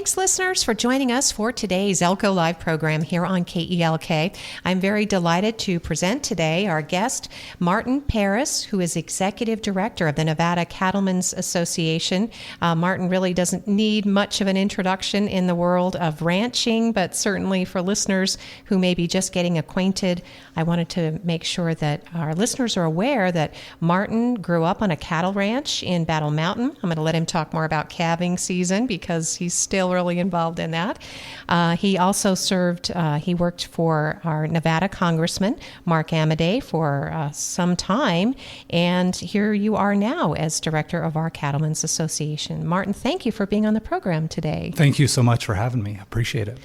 thanks, listeners, for joining us for today's Elko Live program here on KELK. I'm very delighted to present today our guest, Martin Paris, who is Executive Director of the Nevada Cattlemen's Association. Martin really doesn't need much of an introduction in the world of ranching, but certainly for listeners who may be just getting acquainted, I wanted to make sure that our listeners are aware that Martin grew up on a cattle ranch in Battle Mountain. I'm going to let him talk more about calving season because he's still really involved in that. He also he worked for our Nevada Congressman, Mark Amodei, for some time. And here you are now as director of our Cattlemen's Association. Martin, thank you for being on the program today. Thank you so much for having me. I appreciate it.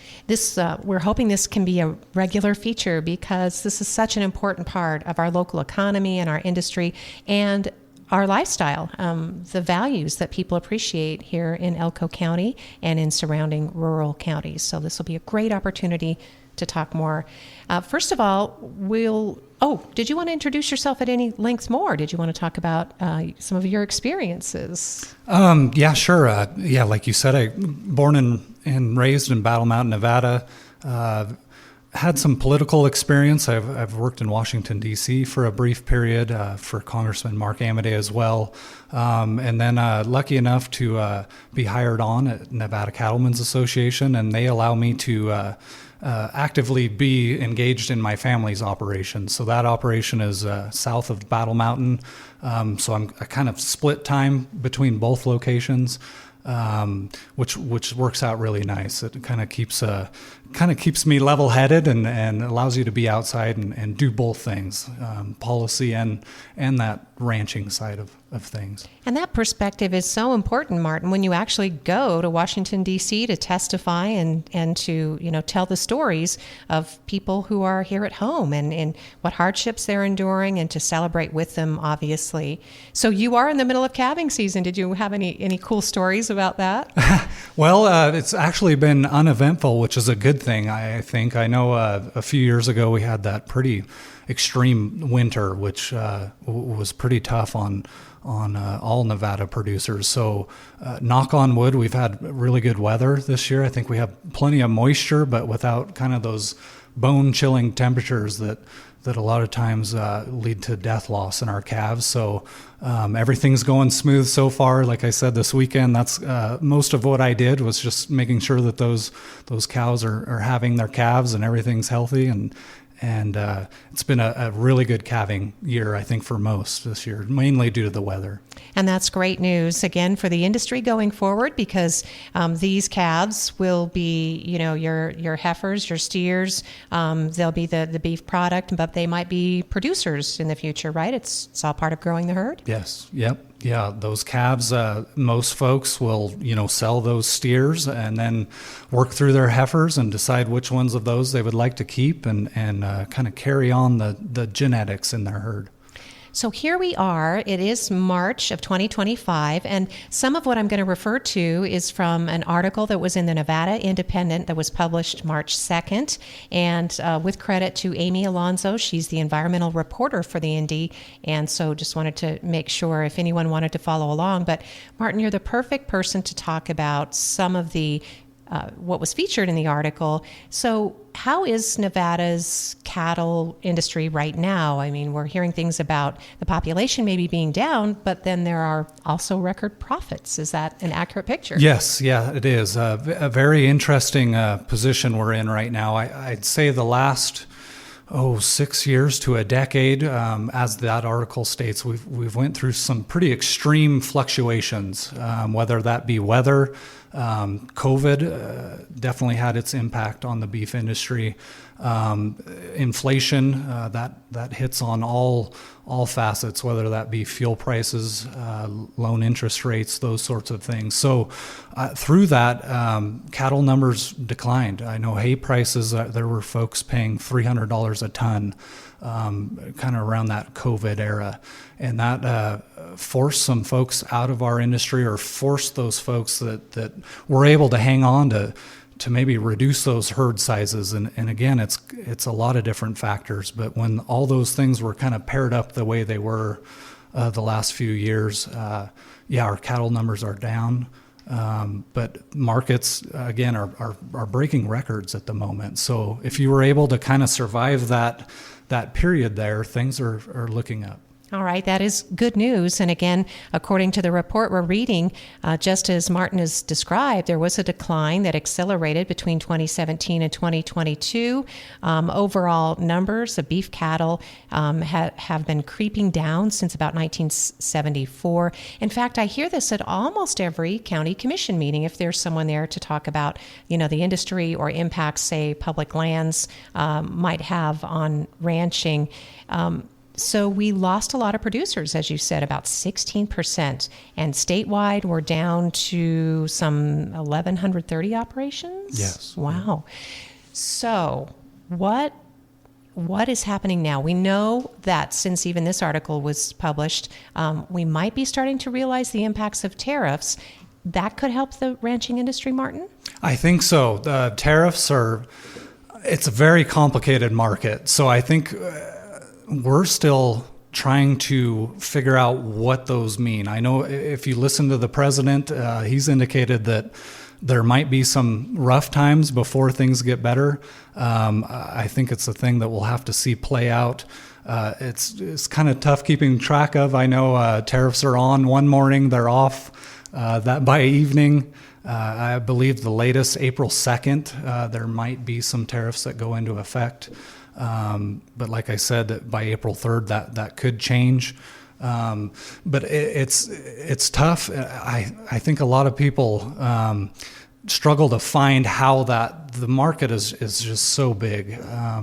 We're hoping this can be a regular feature because this is such an important part of our local economy and our industry and our lifestyle, the values that people appreciate here in Elko County and in surrounding rural counties. So this will be a great opportunity to talk more. First of all, did you want to introduce yourself at any length more? Did you want to talk about some of your experiences? Yeah, sure. Like you said, I born and raised in Battle Mountain, Nevada. Had some political experience. I've worked in Washington, D.C. for a brief period for Congressman Mark Amodei as well. And then lucky enough to be hired on at Nevada Cattlemen's Association, and they allow me to actively be engaged in my family's operation. So that operation is south of Battle Mountain. So I kind of split time between both locations. Which works out really nice. It kind of keeps me level-headed and allows you to be outside and do both things, policy and that ranching side of things. And that perspective is so important, Martin, when you actually go to Washington, D.C. to testify and to tell the stories of people who are here at home and what hardships they're enduring and to celebrate with them, obviously. So you are in the middle of calving season. Did you have any cool stories about that? Well, it's actually been uneventful, which is a good thing, I think. I know a few years ago we had that pretty extreme winter, which was pretty tough on all Nevada producers. So knock on wood, we've had really good weather this year. I think we have plenty of moisture, but without kind of those bone-chilling temperatures that a lot of times lead to death loss in our calves. So everything's going smooth so far. Like I said, this weekend, that's most of what I did was just making sure that those cows are having their calves and everything's healthy. And it's been a really good calving year, I think, for most this year, mainly due to the weather. And that's great news, again, for the industry going forward, because these calves will be, your heifers, your steers. They'll be the beef product, but they might be producers in the future, right? It's all part of growing the herd? Yes. Yep. Yeah, those calves, most folks will, sell those steers and then work through their heifers and decide which ones of those they would like to keep and kind of carry on the genetics in their herd. So here we are. It is March of 2025, and some of what I'm going to refer to is from an article that was in the Nevada Independent that was published March 2nd, and with credit to Amy Alonso. She's the environmental reporter for the Indy, and so just wanted to make sure if anyone wanted to follow along. But Martin, you're the perfect person to talk about some of the what was featured in the article. So how is Nevada's cattle industry right now? I mean, we're hearing things about the population maybe being down, but then there are also record profits. Is that an accurate picture? Yes, yeah, it is. A very interesting position we're in right now. I'd say the last 6 years to a decade, as that article states, we've went through some pretty extreme fluctuations, whether that be weather. COVID definitely had its impact on the beef industry. Inflation that hits on all facets, whether that be fuel prices, loan interest rates, those sorts of things. So through that, cattle numbers declined. I know hay prices, there were folks paying $300 a ton, kind of around that COVID era. And that forced some folks out of our industry, or forced those folks that were able to hang on to maybe reduce those herd sizes. And again, it's a lot of different factors. But when all those things were kind of paired up the way they were the last few years, our cattle numbers are down. But markets, again, are breaking records at the moment. So if you were able to kind of survive that period there, things are looking up. All right, that is good news. And again, according to the report we're reading, just as Martin has described, there was a decline that accelerated between 2017 and 2022. Overall numbers of beef cattle have been creeping down since about 1974. In fact, I hear this at almost every county commission meeting if there's someone there to talk about, the industry or impacts, say, public lands might have on ranching. So we lost a lot of producers, as you said, about 16%. And statewide, we're down to some 1,130 operations? Yes. Wow. So what is happening now? We know that since even this article was published, we might be starting to realize the impacts of tariffs. That could help the ranching industry, Martin? I think so. The tariffs it's a very complicated market. So I think we're still trying to figure out what those mean. I know if you listen to the president, he's indicated that there might be some rough times before things get better. I think it's a thing that we'll have to see play out. It's kind of tough keeping track of. I know tariffs are on one morning, they're off that by evening. I believe the latest April 2nd, there might be some tariffs that go into effect. But like I said, that by April 3rd, that could change. But it's tough. I think a lot of people struggle to find how the market is just so big.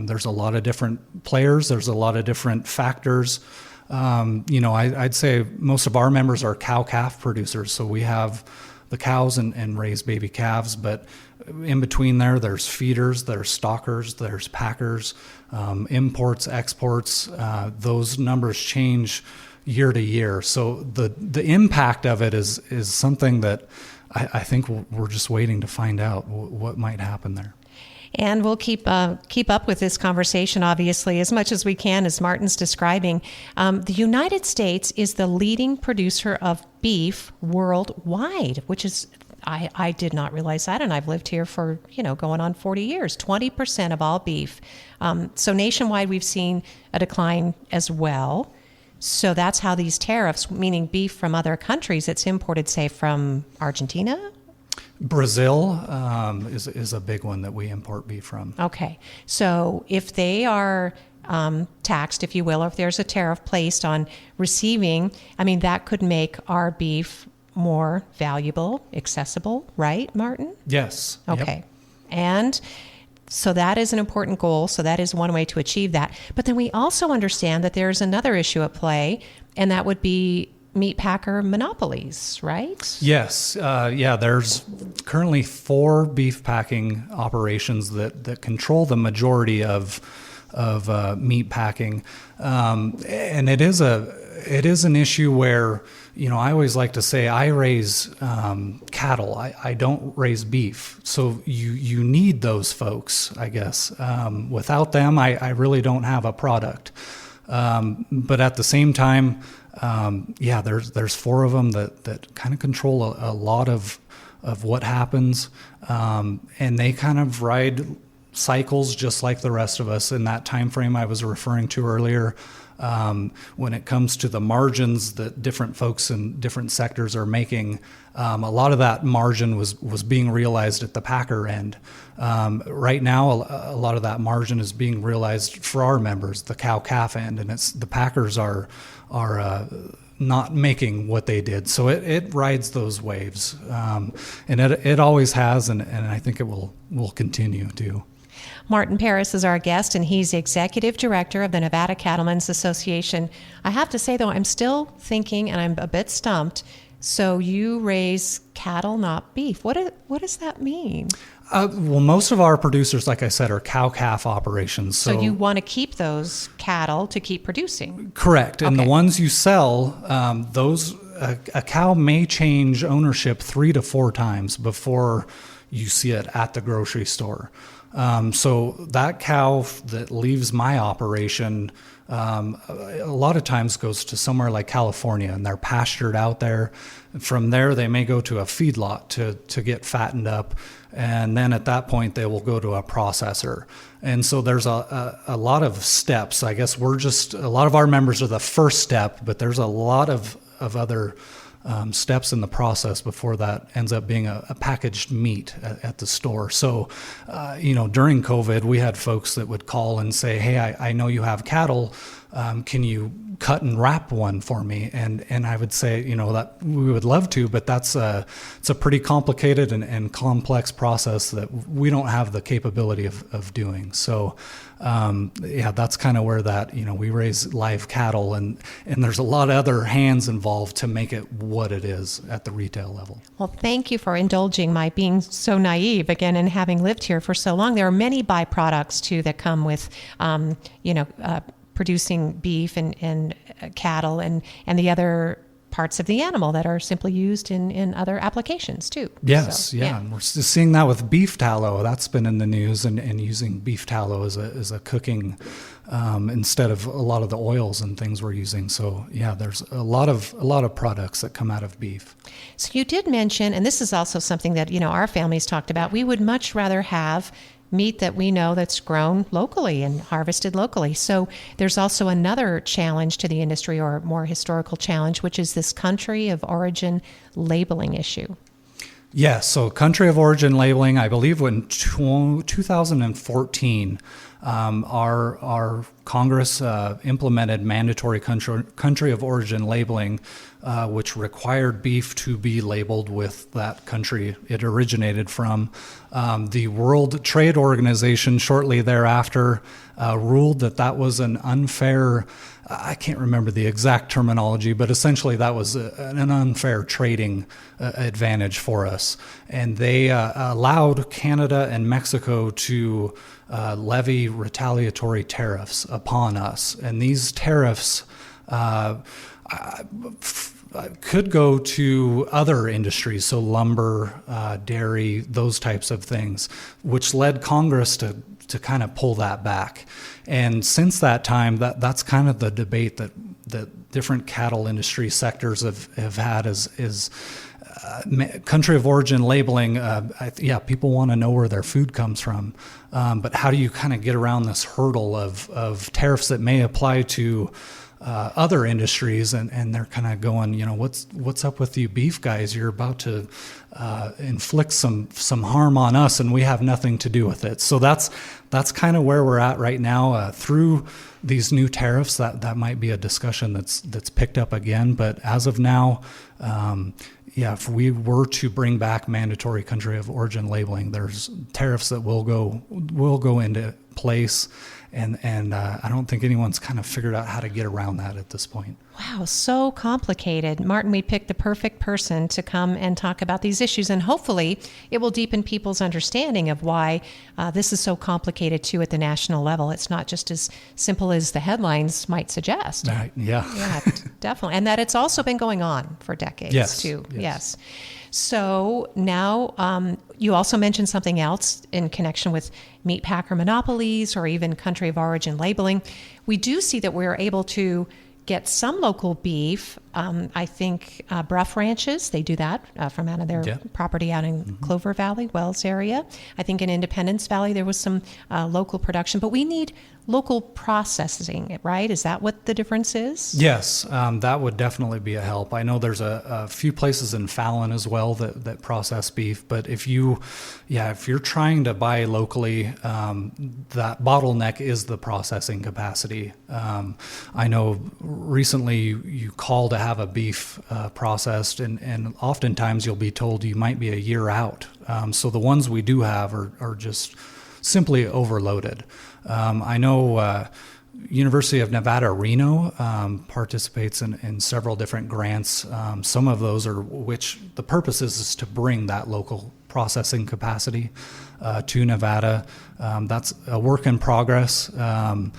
There's a lot of different players. There's a lot of different factors. I'd say most of our members are cow-calf producers. So we have the cows and raise baby calves, but in between there's feeders, there's stockers, there's packers, imports, exports. Those numbers change year to year. So the impact of it is something that I think we're just waiting to find out what might happen there. And we'll keep up with this conversation, obviously, as much as we can, as Martin's describing. The United States is the leading producer of beef worldwide, which is, I did not realize that, and I've lived here for, going on 40 years, 20% of all beef. So nationwide, we've seen a decline as well. So that's how these tariffs, meaning beef from other countries, it's imported, say, from Argentina? Brazil is a big one that we import beef from. Okay. So if they are taxed, if you will, or if there's a tariff placed on receiving, that could make our beef more valuable, accessible, right, Martin? Yes. Okay. Yep. And so that is an important goal. So that is one way to achieve that. But then we also understand that there's another issue at play, and that would be meat packer monopolies, right? Yes. There's currently 4 beef packing operations that control the majority of meat packing. And it is an issue where, I always like to say I raise cattle. I don't raise beef. So you need those folks, I guess. Without them, I really don't have a product. But at the same time, there's 4 of them that kind of control a lot of what happens, and they kind of ride cycles just like the rest of us in that time frame I was referring to earlier. When it comes to the margins that different folks in different sectors are making, a lot of that margin was being realized at the packer end. Right now, a lot of that margin is being realized for our members, the cow-calf end, and the packers are not making what they did. So it rides those waves, and it always has, and I think it will continue to. Martin Paris is our guest, and he's Executive Director of the Nevada Cattlemen's Association. I have to say, though, I'm still thinking, and I'm a bit stumped. So you raise cattle, not beef. What does that mean? Well, most of our producers, like I said, are cow-calf operations. So you want to keep those cattle to keep producing? Correct. And Okay. the ones you sell, a cow may change ownership 3 to 4 times before you see it at the grocery store. So that cow that leaves my operation, a lot of times goes to somewhere like California, and they're pastured out there. From there, they may go to a feedlot to get fattened up, and then at that point, they will go to a processor. And so there's a lot of steps. I guess a lot of our members are the first step, but there's a lot of other steps in the process before that ends up being a packaged meat at the store. So, during COVID, we had folks that would call and say, "Hey, I know you have cattle. Can you cut and wrap one for me?" And I would say, that we would love to, but it's a pretty complicated and complex process that we don't have the capability of doing. So, that's kind of where that, we raise live cattle, and there's a lot of other hands involved to make it what it is at the retail level. Well, thank you for indulging my being so naive again, and having lived here for so long. There are many byproducts too that come with, producing beef and cattle and the other parts of the animal that are simply used in other applications too. Yes, so, yeah. And we're seeing that with beef tallow. That's been in the news, and using beef tallow as a cooking instead of a lot of the oils and things we're using. So yeah, there's a lot of products that come out of beef. So you did mention, and this is also something that our families talked about, we would much rather have meat that we know that's grown locally and harvested locally. So there's also another challenge to the industry, or more historical challenge, which is this country of origin labeling issue. Yes, so country of origin labeling, I believe in 2014, our Congress implemented mandatory country of origin labeling, which required beef to be labeled with that country it originated from. The World Trade Organization shortly thereafter ruled that was an unfair, I can't remember the exact terminology, but essentially that was an unfair trading advantage for us. And they allowed Canada and Mexico to levy retaliatory tariffs upon us. And these tariffs could go to other industries, so lumber, dairy, those types of things, which led Congress to kind of pull that back. And since that time, that's kind of the debate that different cattle industry sectors have had is country of origin labeling. People want to know where their food comes from, but how do you kind of get around this hurdle of tariffs that may apply to other industries, and they're kind of going, what's up with you beef guys? You're about to inflict some harm on us, and we have nothing to do with it. So that's kind of where we're at right now. Through these new tariffs, that might be a discussion that's picked up again. But as of now, if we were to bring back mandatory country of origin labeling, there's tariffs that will go into place. And I don't think anyone's kind of figured out how to get around that at this point. Wow, so complicated. Martin, we picked the perfect person to come and talk about these issues, and hopefully it will deepen people's understanding of why this is so complicated too at the national level. It's not just as simple as the headlines might suggest. Right. Yeah. Yeah, definitely. And that it's also been going on for decades too. Yes. So now you also mentioned something else in connection with meat packer monopolies or even country of origin labeling. We do see that we're able to get some local beef. I think Bruff Ranches, they do that from out of their property out in Clover Valley, Wells area. I think in Independence Valley there was some local production, but we need local processing, right? Is that what the difference is? Yes, that would definitely be a help. I know there's a few places in Fallon as well that process beef, but if you're trying to buy locally, that bottleneck is the processing capacity. I know recently you call to have a beef processed, and oftentimes you'll be told you might be a year out. So the ones we do have are just simply overloaded. I know University of Nevada, Reno participates in several different grants. Some of those are which the purpose is to bring that local processing capacity to Nevada. That's a work in progress. And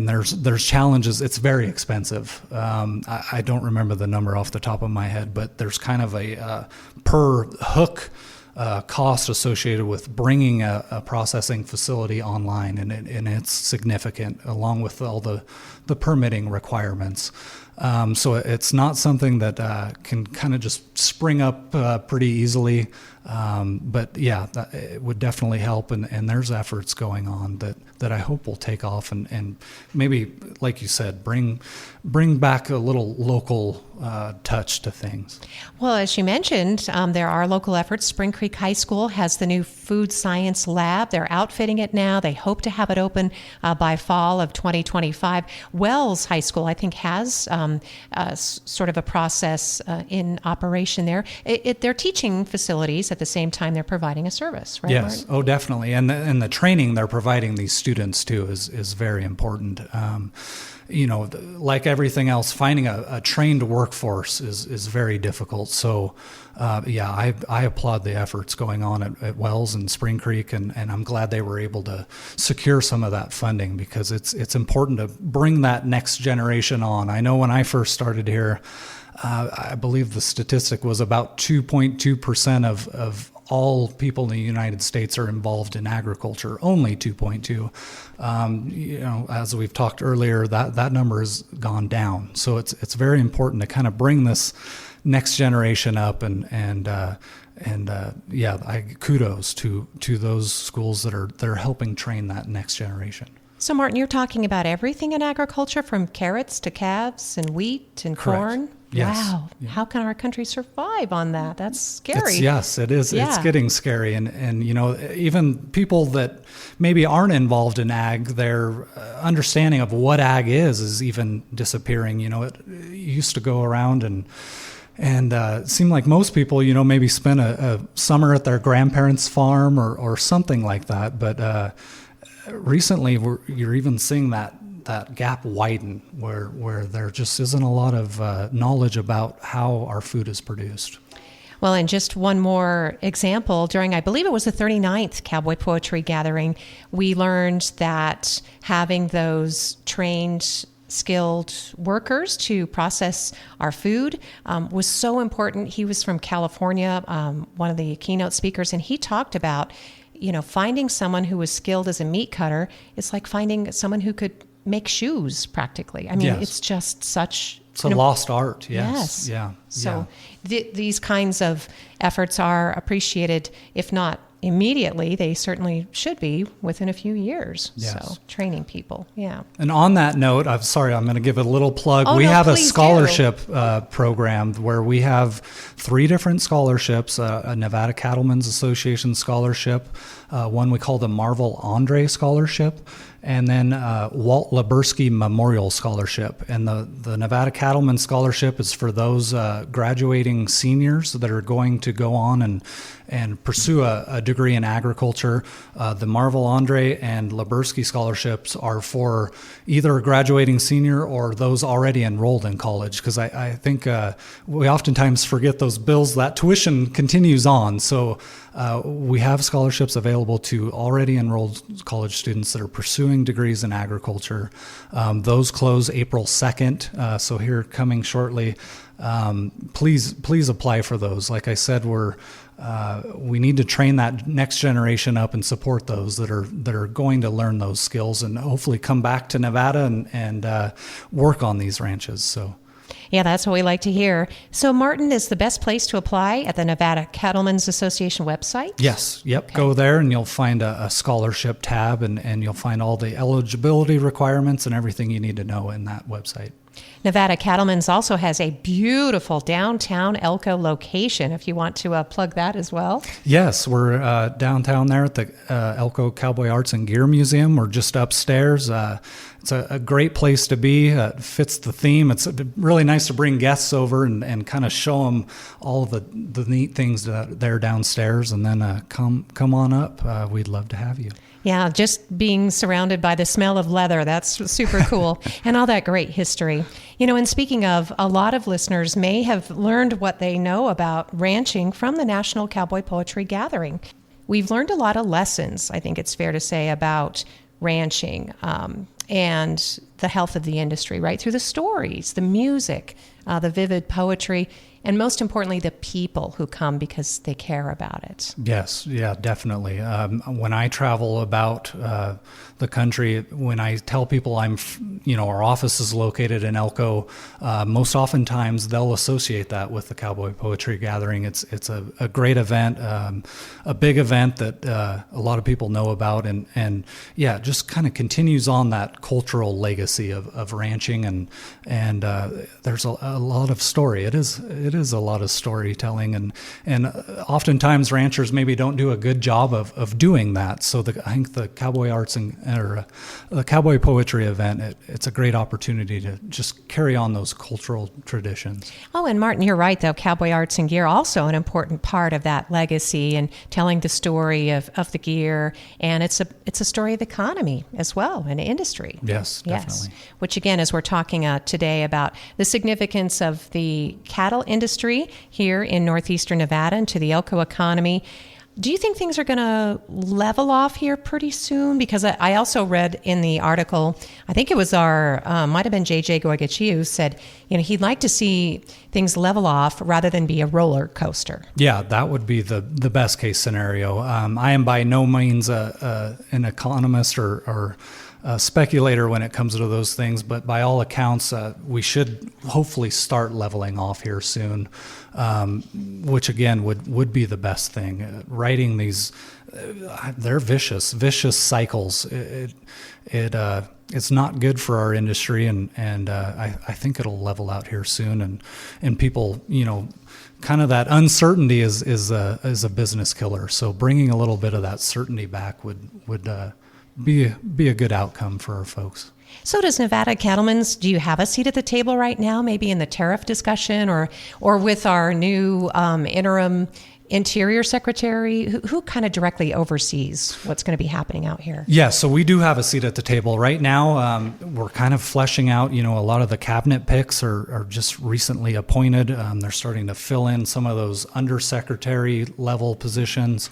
there's challenges. It's very expensive. I don't remember the number off the top of my head, but there's kind of a per hook cost associated with bringing a processing facility online, and it's significant, along with all the permitting requirements. So it's not something that can kind of just spring up pretty easily. But yeah, it would definitely help, and there's efforts going on that I hope will take off, and maybe, like you said, bring back a little local touch to things. Well, as you mentioned, there are local efforts. Spring Creek High School has the new food science lab. They're outfitting it now. They hope to have it open by fall of 2025. Wells High School, I think, has sort of a process in operation there. They're teaching facilities at the same time they're providing a service, right? Yes, Martin? oh, definitely. And the training they're providing these students too is very important. Like everything else, finding a trained workforce is very difficult. So, I applaud the efforts going on at Wells and Spring Creek, and I'm glad they were able to secure some of that funding, because it's important to bring that next generation on. I know when I first started here, I believe the statistic was about 2.2% of all people in the United States are involved in agriculture, only 2.2. As we've talked earlier, that number has gone down. So it's very important to kind of bring this next generation up, and kudos to those schools that are helping train that next generation. So, Martin, you're talking about everything in agriculture, from carrots to calves and wheat and corn? Yes. Wow. Yeah. How can our country survive on that? That's scary. Yes, it is. Yeah. It's getting scary. And even people that maybe aren't involved in ag, their understanding of what ag is even disappearing. It used to go around and it seemed like most people, maybe spent a summer at their grandparents' farm or something like that. But recently, you're even seeing that gap widen, where there just isn't a lot of knowledge about how our food is produced. Well, and just one more example, during, I believe it was the 39th Cowboy Poetry Gathering, we learned that having those trained, skilled workers to process our food was so important. He was from California, one of the keynote speakers, and he talked about, finding someone who was skilled as a meat cutter is like finding someone who could make shoes, practically. I mean, yes. It's just such... It's a lost art, yes. Yeah. So these kinds of efforts are appreciated, if not immediately, they certainly should be within a few years. Yes. So training people, yeah. And on that note, I'm going to give it a little plug. We have a scholarship program where we have 3 different scholarships, a Nevada Cattlemen's Association scholarship, one we call the Marvel Andre Scholarship, and then Walt Labursky Memorial Scholarship. And the Nevada Cattleman Scholarship is for those graduating seniors that are going to go on and pursue a degree in agriculture. The Marvel Andre and Labursky scholarships are for either a graduating senior or those already enrolled in college, because I think we oftentimes forget those bills. That tuition continues on. So we have scholarships available to already enrolled college students that are pursuing degrees in agriculture. Those close April 2nd, so here coming shortly. Please apply for those. Like I said, we need to train that next generation up and support those that are going to learn those skills and hopefully come back to Nevada and work on these ranches. So. Yeah, that's what we like to hear. So, Martin, is the best place to apply at the Nevada Cattlemen's Association website? Yes. Yep. Okay. Go there and you'll find a scholarship tab, and you'll find all the eligibility requirements and everything you need to know in that website. Nevada Cattlemen's also has a beautiful downtown Elko location, if you want to plug that as well. Yes, we're downtown there at the Elko Cowboy Arts and Gear Museum. We're just upstairs. It's a great place to be. It fits the theme. It's really nice to bring guests over and kind of show them all the neat things that are downstairs, and then come on up. We'd love to have you. Yeah, just being surrounded by the smell of leather, that's super cool. And all that great history. And speaking of, a lot of listeners may have learned what they know about ranching from the National Cowboy Poetry Gathering. We've learned a lot of lessons, I think it's fair to say, about ranching. And the health of the industry, right? Through the stories, the music, the vivid poetry, and most importantly, the people who come because they care about it. Yes, yeah, definitely. When I travel about the country, when I tell people our office is located in Elko, most oftentimes they'll associate that with the Cowboy Poetry Gathering. It's a great event, a big event that a lot of people know about, and yeah, just kind of continues on that cultural legacy of ranching, and there's a lot of story. It is a lot of storytelling, and oftentimes ranchers maybe don't do a good job of doing that. So I think the Cowboy Arts the Cowboy Poetry event, it's a great opportunity to just carry on those cultural traditions. Oh, and Martin, you're right, though. Cowboy Arts and Gear, also an important part of that legacy and telling the story of the gear. And it's a story of the economy as well, and industry. Yes, definitely. Yes. Which, again, as we're talking today about the significance of the cattle industry here in northeastern Nevada and to the Elko economy, do you think things are going to level off here pretty soon? Because I also read in the article, I think it was might have been J.J. Goigachi, who said, he'd like to see things level off rather than be a roller coaster. Yeah, that would be the best case scenario. I am by no means an economist or a speculator when it comes to those things, but by all accounts, we should hopefully start leveling off here soon, which again would be the best thing. Writing these, they're vicious cycles. It's not good for our industry, and I think it'll level out here soon, and people, kind of that uncertainty is a business killer. So bringing a little bit of that certainty back would be a good outcome for our folks. So does Nevada Cattlemen's, do you have a seat at the table right now, maybe in the tariff discussion or with our new interim Interior Secretary? Who kind of directly oversees what's going to be happening out here? Yeah, so we do have a seat at the table. Right now, we're kind of fleshing out, a lot of the cabinet picks are just recently appointed. They're starting to fill in some of those undersecretary level positions.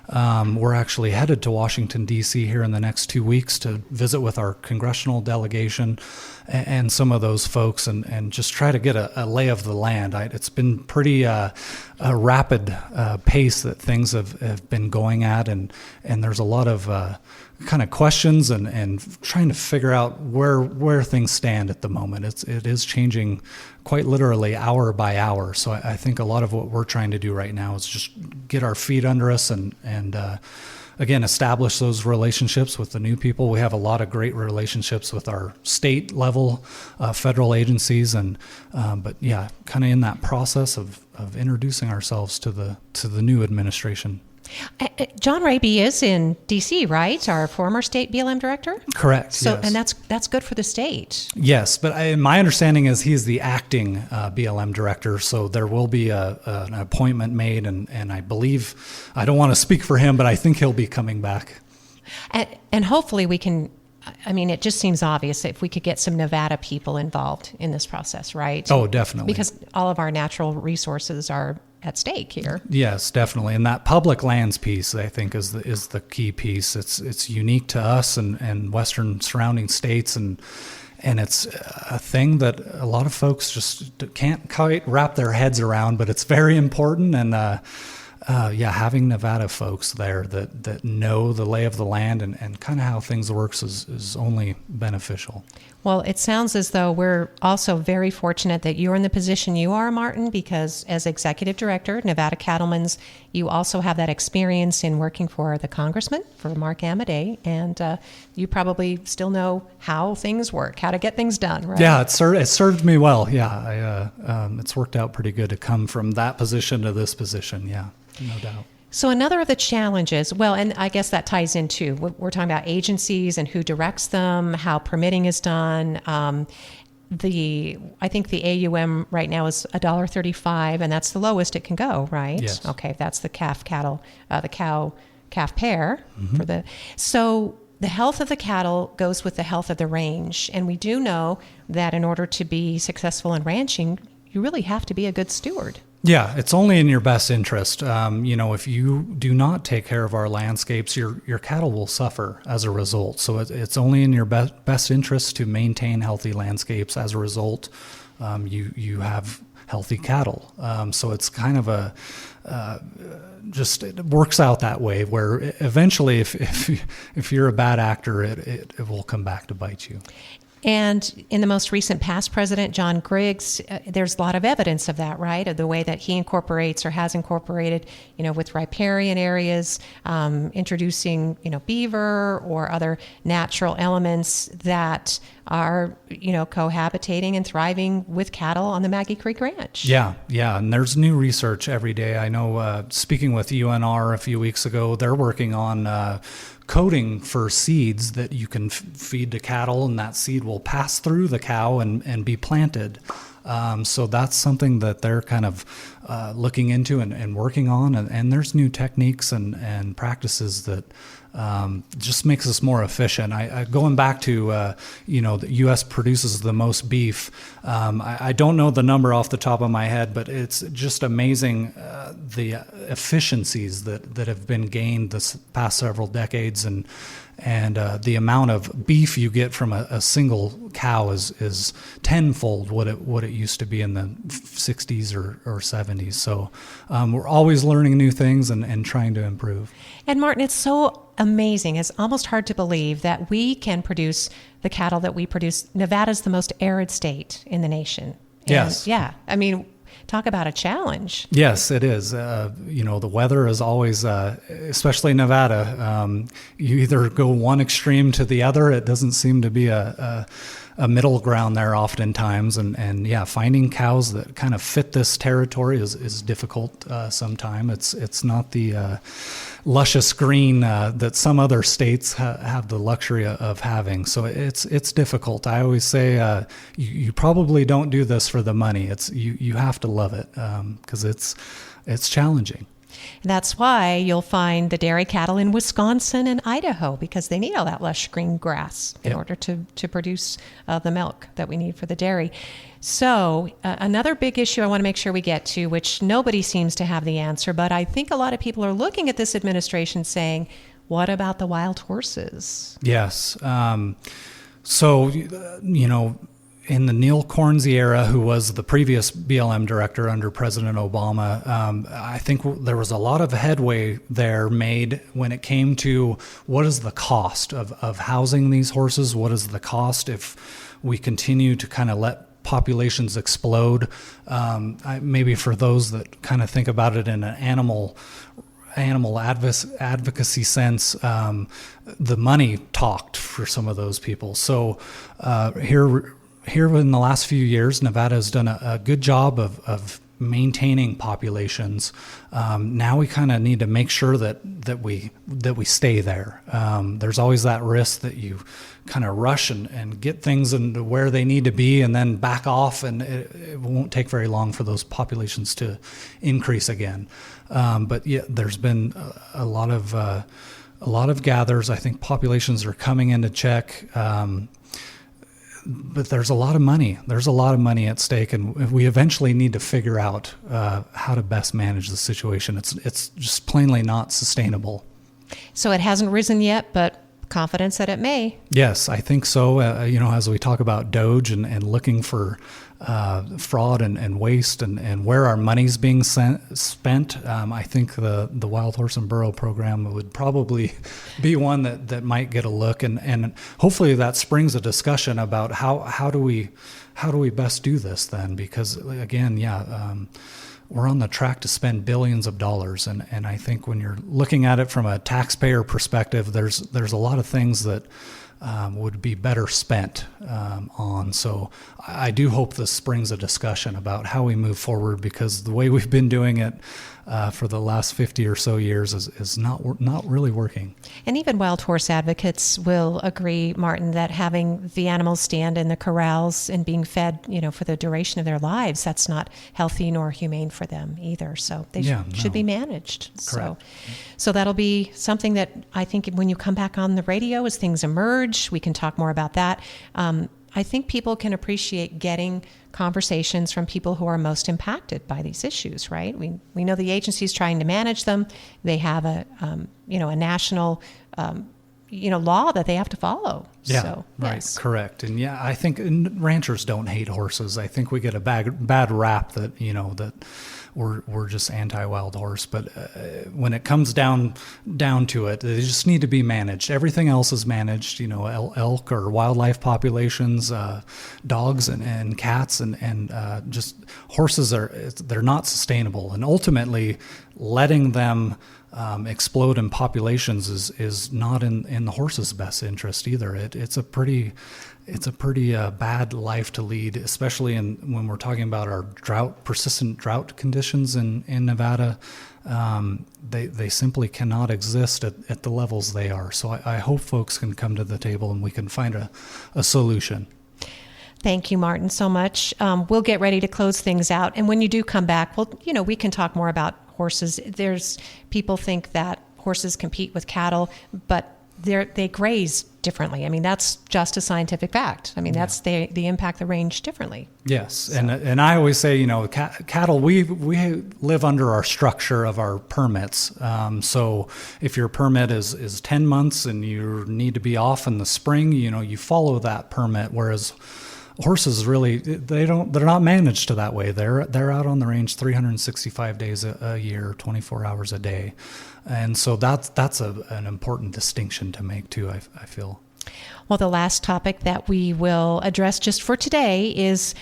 We're actually headed to Washington, D.C. here in the next 2 weeks to visit with our congressional delegation and some of those folks and just try to get a lay of the land. It's been pretty a rapid pace that things have been going at, and there's a lot of kind of questions and trying to figure out where things stand at the moment. It is changing quite literally hour by hour. So I think a lot of what we're trying to do right now is just get our feet under us and again, establish those relationships with the new people. We have a lot of great relationships with our state level federal agencies, but yeah, kind of in that process of introducing ourselves to the new administration. John Raby is in D.C., right? Our former state BLM director? Correct. So, yes. And that's good for the state. Yes, but my understanding is he's the acting BLM director, so there will be an appointment made, and I believe, I don't want to speak for him, but I think he'll be coming back. And hopefully we can, it just seems obvious if we could get some Nevada people involved in this process, right? Oh, definitely. Because all of our natural resources are at stake here. Yes, definitely. And that public lands piece, I think, is the key piece. It's unique to us and Western surrounding states, and it's a thing that a lot of folks just can't quite wrap their heads around, but it's very important. And having Nevada folks there that know the lay of the land and kind of how things works is only beneficial. Well, it sounds as though we're also very fortunate that you're in the position you are, Martin, because as executive director, Nevada Cattlemen's, you also have that experience in working for the congressman, for Mark Amadei, and you probably still know how things work, how to get things done, right? Yeah, it served me well. Yeah, it's worked out pretty good to come from that position to this position. Yeah, no doubt. So another of the challenges, and I guess that ties into, we're talking about agencies and who directs them, how permitting is done. I think the AUM right now is $1.35, and that's the lowest it can go, right? Yes. Okay, that's the calf cattle, the cow calf pair. Mm-hmm. So the health of the cattle goes with the health of the range, and we do know that in order to be successful in ranching, you really have to be a good steward. Yeah, it's only in your best interest. If you do not take care of our landscapes, your cattle will suffer as a result. So it's only in your best interest to maintain healthy landscapes. As a result, you have healthy cattle. So it's kind of it works out that way, where eventually, if you're a bad actor, it will come back to bite you. And in the most recent past president, John Griggs, there's a lot of evidence of that, right? Of the way that he incorporates or has incorporated, with riparian areas, introducing, beaver or other natural elements that are, cohabitating and thriving with cattle on the Maggie Creek Ranch. Yeah. And there's new research every day. I know, speaking with UNR a few weeks ago, they're working on coating for seeds that you can feed to cattle, and that seed will pass through the cow and be planted. So that's something that they're kind of looking into and working on. And there's new techniques and practices that just makes us more efficient. Going back to, the U.S. produces the most beef. I don't know the number off the top of my head, but it's just amazing the efficiencies that have been gained this past several decades, and the amount of beef you get from a single cow is tenfold what it used to be in the 60s or 70s. So we're always learning new things and trying to improve. And Martin, it's so amazing. It's almost hard to believe that we can produce the cattle that we produce. Nevada's the most arid state in the nation. And yes. Yeah. I mean, talk about a challenge. Yes, it is. The weather is always, especially in Nevada, you either go one extreme to the other. It doesn't seem to be a middle ground there oftentimes. And finding cows that kind of fit this territory is difficult sometimes. It's not the luscious green that some other states have the luxury of having. So it's difficult. I always say you probably don't do this for the money. You have to love it because it's challenging. That's why you'll find the dairy cattle in Wisconsin and Idaho, because they need all that lush green grass in order to produce the milk that we need for the dairy. So another big issue I want to make sure we get to, which nobody seems to have the answer, but I think a lot of people are looking at this administration saying, what about the wild horses? Yes. In the Neil Cornsey era, who was the previous BLM director under President Obama, I think there was a lot of headway there made when it came to what is the cost of housing these horses? What is the cost if we continue to kind of let populations explode? Maybe for those that kind of think about it in an animal advocacy sense, the money talked for some of those people. So here in the last few years, Nevada has done a good job of maintaining populations. Now we kind of need to make sure that we stay there. There's always that risk that you kind of rush and get things into where they need to be and then back off, and it won't take very long for those populations to increase again. But yeah, there's been a lot of gathers. I think populations are coming into check. But there's a lot of money. There's a lot of money at stake, and we eventually need to figure out how to best manage the situation. It's just plainly not sustainable. So it hasn't risen yet, but confidence that it may. Yes, I think so. As we talk about DOGE and looking for fraud and waste and where our money's being spent, I think the Wild Horse and Burro program would probably be one that might get a look, and hopefully that springs a discussion about how do we best do this then, because again, we're on the track to spend billions of dollars, and I think when you're looking at it from a taxpayer perspective, there's a lot of things that would be better spent on. So I do hope this springs a discussion about how we move forward, because the way we've been doing it for the last 50 or so years is not really working. And even wild horse advocates will agree, Martin, that having the animals stand in the corrals and being fed, for the duration of their lives, that's not healthy nor humane for them either. So they should be managed. Correct. So that'll be something that I think when you come back on the radio as things emerge, we can talk more about that. I think people can appreciate getting conversations from people who are most impacted by these issues, right? We know the agency's trying to manage them. They have a national law that they have to follow. Yeah, so, right, yes. correct. And yeah, I think ranchers don't hate horses. I think we get a bad rap that that we're just anti-wild horse. But when it comes down to it, they just need to be managed. Everything else is managed. Elk or wildlife populations, dogs and cats, and just horses they're not sustainable. And ultimately, letting them explode in populations is not in the horse's best interest either. It's a pretty bad life to lead, especially when we're talking about our persistent drought conditions in Nevada. They simply cannot exist at the levels they are. So I hope folks can come to the table and we can find a solution. Thank you, Martin, so much. We'll get ready to close things out. And when you do come back, we can talk more about horses. People think that horses compete with cattle, but they graze differently. I mean, that's just a scientific fact. I mean, that's they impact the range differently. Yes, so. and I always say, cattle, we live under our structure of our permits. So if your permit is 10 months and you need to be off in the spring, you follow that permit. Whereas horses really, they're not managed to that way. They're out on the range 365 days a year, 24 hours a day. And so that's an important distinction to make too, I feel. Well, the last topic that we will address just for today is,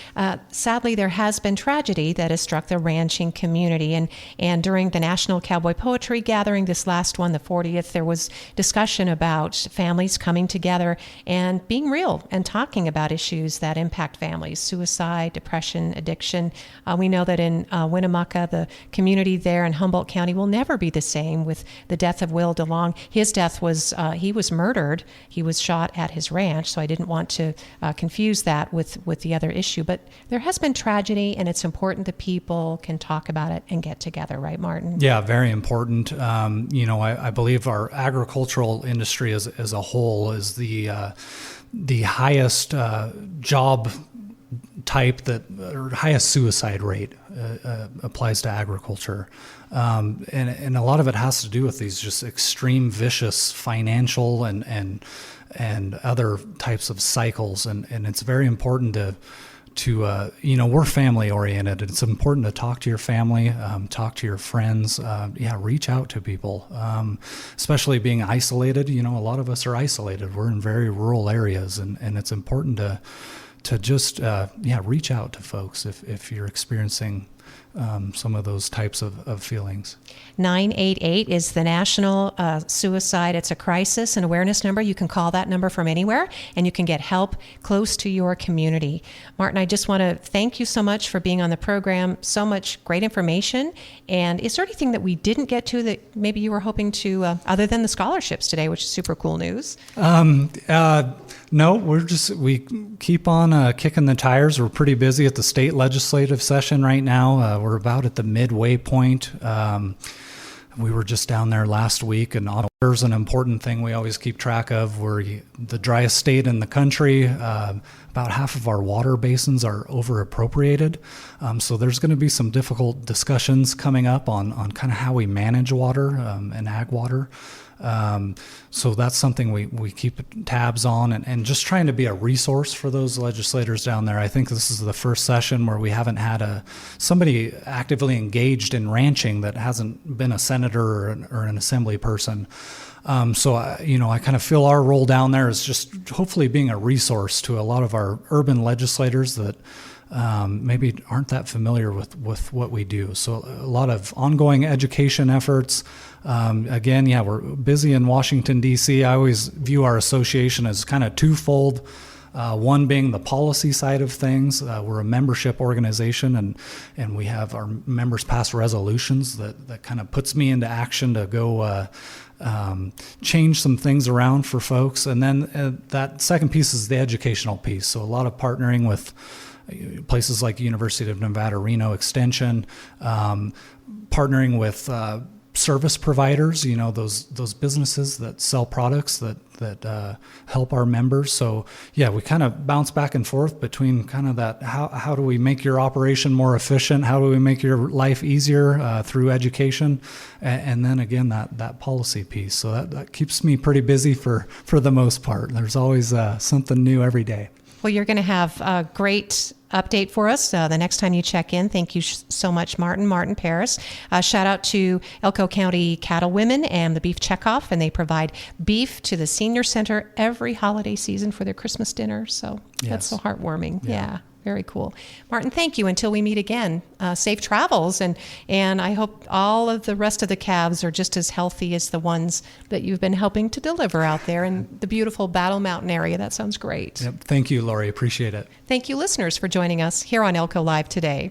sadly, there has been tragedy that has struck the ranching community. And during the National Cowboy Poetry Gathering, this last one, the 40th, there was discussion about families coming together and being real and talking about issues that impact families: suicide, depression, addiction. We know that in Winnemucca, the community there in Humboldt County will never be the same with the death of Will DeLong. His death was, he was murdered. He was shot at his ranch, so I didn't want to confuse that with the other issue. But there has been tragedy, and it's important that people can talk about it and get together, right, Martin? Yeah, very important. I believe our agricultural industry as a whole is the highest job type or highest suicide rate applies to agriculture. And a lot of it has to do with these just extreme vicious financial and other types of cycles. And it's very important to we're family oriented. It's important to talk to your family, talk to your friends, reach out to people, especially being isolated. A lot of us are isolated. We're in very rural areas, and it's important to just reach out to folks if you're experiencing some of those types of feelings. 988 is the national suicide. It's a crisis and awareness number. You can call that number from anywhere, and you can get help close to your community. Martin, I just want to thank you so much for being on the program. So much great information. And is there anything that we didn't get to that maybe you were hoping to, other than the scholarships today, which is super cool news? No, we keep on kicking the tires. We're pretty busy at the state legislative session right now. We're about at the midway point. We were just down there last week, and water's an important thing we always keep track of. We're the driest state in the country. About half of our water basins are over-appropriated. So there's going to be some difficult discussions coming up on kind of how we manage water and ag water. So that's something we keep tabs on, and just trying to be a resource for those legislators down there. I think this is the first session where we haven't had somebody actively engaged in ranching that hasn't been a senator or an assembly person. So I kind of feel our role down there is just hopefully being a resource to a lot of our urban legislators that maybe aren't that familiar with what we do. So a lot of ongoing education efforts. Again, we're busy in Washington, D.C. I always view our association as kind of twofold. One being the policy side of things. We're a membership organization, and we have our members pass resolutions that kind of puts me into action to go change some things around for folks. And then that second piece is the educational piece. So a lot of partnering with places like University of Nevada, Reno Extension, partnering with service providers, those businesses that sell products that help our members. So yeah, we kind of bounce back and forth between kind of that, how do we make your operation more efficient? How do we make your life easier through education? And then again, that policy piece. So that keeps me pretty busy for the most part. There's always something new every day. Well, you're going to have a great update for us the next time you check in. Thank you so much, Martin Paris. Shout out to Elko County Cattlewomen and the Beef Checkoff, and they provide beef to the senior center every holiday season for their Christmas dinner. So That's so heartwarming. Yeah. Very cool. Martin, thank you. Until we meet again, safe travels. And I hope all of the rest of the calves are just as healthy as the ones that you've been helping to deliver out there in the beautiful Battle Mountain area. That sounds great. Yep. Thank you, Lori. Appreciate it. Thank you, listeners, for joining us here on Elko Live today.